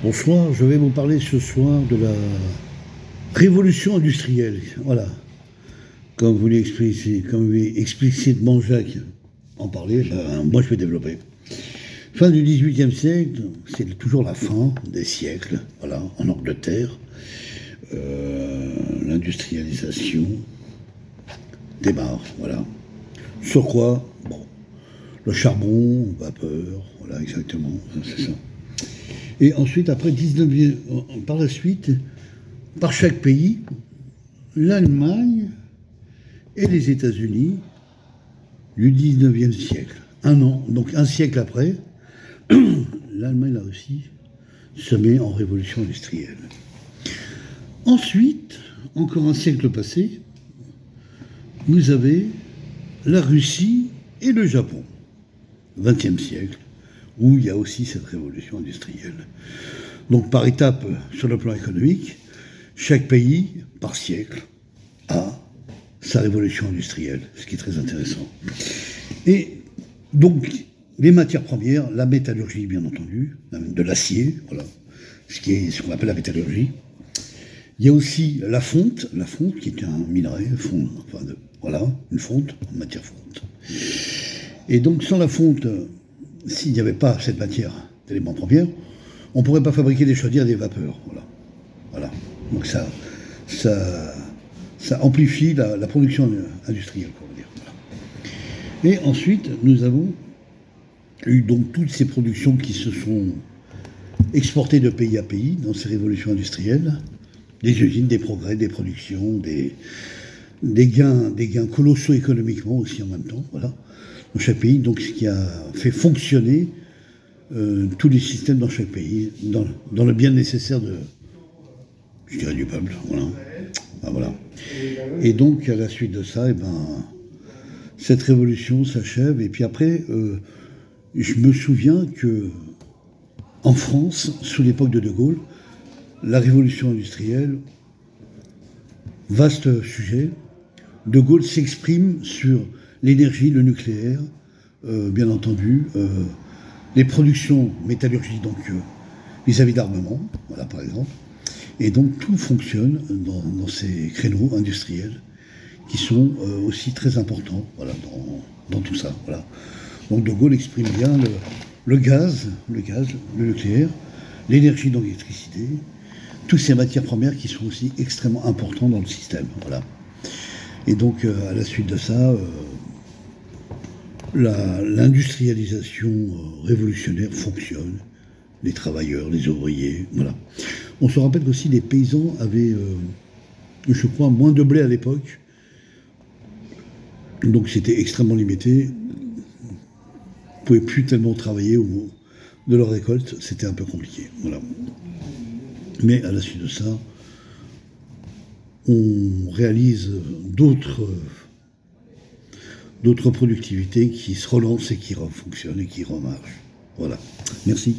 Bonsoir, je vais vous parler ce soir de la révolution industrielle. Voilà. Comme voulait explicitement Jacques en parler, moi je vais développer. Fin du XVIIIe siècle, c'est toujours la fin des siècles, voilà, en Angleterre. L'industrialisation démarre, voilà. Sur quoi? Bon, le charbon, vapeur, voilà, exactement, c'est ça. Et ensuite, après 19e, par la suite, par chaque pays, l'Allemagne et les États-Unis du 19e siècle. Un an, donc un siècle après, l'Allemagne et la Russie se met en révolution industrielle. Ensuite, encore un siècle passé, vous avez la Russie et le Japon, 20e siècle, où il y a aussi cette révolution industrielle. Donc par étapes sur le plan économique, chaque pays, par siècle, a sa révolution industrielle, ce qui est très intéressant. Et donc, les matières premières, la métallurgie bien entendu, de l'acier, voilà, ce qu'on appelle la métallurgie. Il y a aussi la fonte qui est un minerai, voilà, une fonte, une matière fonte. Et donc sans la fonte, s'il n'y avait pas cette matière d'éléments premiers, on ne pourrait pas fabriquer des chaudières et des vapeurs. Voilà. Donc ça amplifie la production industrielle, pour dire. Voilà. Et ensuite, nous avons eu donc toutes ces productions qui se sont exportées de pays à pays dans ces révolutions industrielles, des usines, des progrès, des productions, des gains colossaux économiquement aussi en même temps, voilà, dans chaque pays, donc ce qui a fait fonctionner tous les systèmes dans chaque pays, dans le bien nécessaire du peuple, voilà. Voilà. Et donc à la suite de ça, cette révolution s'achève, et puis après, je me souviens que en France, sous l'époque de De Gaulle, la révolution industrielle, vaste sujet. De Gaulle s'exprime sur l'énergie, le nucléaire, bien entendu, les productions métallurgiques, donc vis-à-vis d'armement, voilà par exemple. Et donc tout fonctionne dans ces créneaux industriels qui sont aussi très importants, voilà, dans tout ça. Voilà. Donc De Gaulle exprime bien le gaz, le nucléaire, l'énergie, donc l'électricité, toutes ces matières premières qui sont aussi extrêmement importantes dans le système. Voilà. Et donc, à la suite de ça, l'industrialisation révolutionnaire fonctionne. Les travailleurs, les ouvriers, voilà. On se rappelle qu'aussi les paysans avaient, je crois, moins de blé à l'époque. Donc c'était extrêmement limité. Ils ne pouvaient plus tellement travailler de leur récolte. C'était un peu compliqué. Voilà. Mais à la suite de ça, on réalise d'autres productivités qui se relancent et qui fonctionnent et qui remarchent. Voilà. Merci.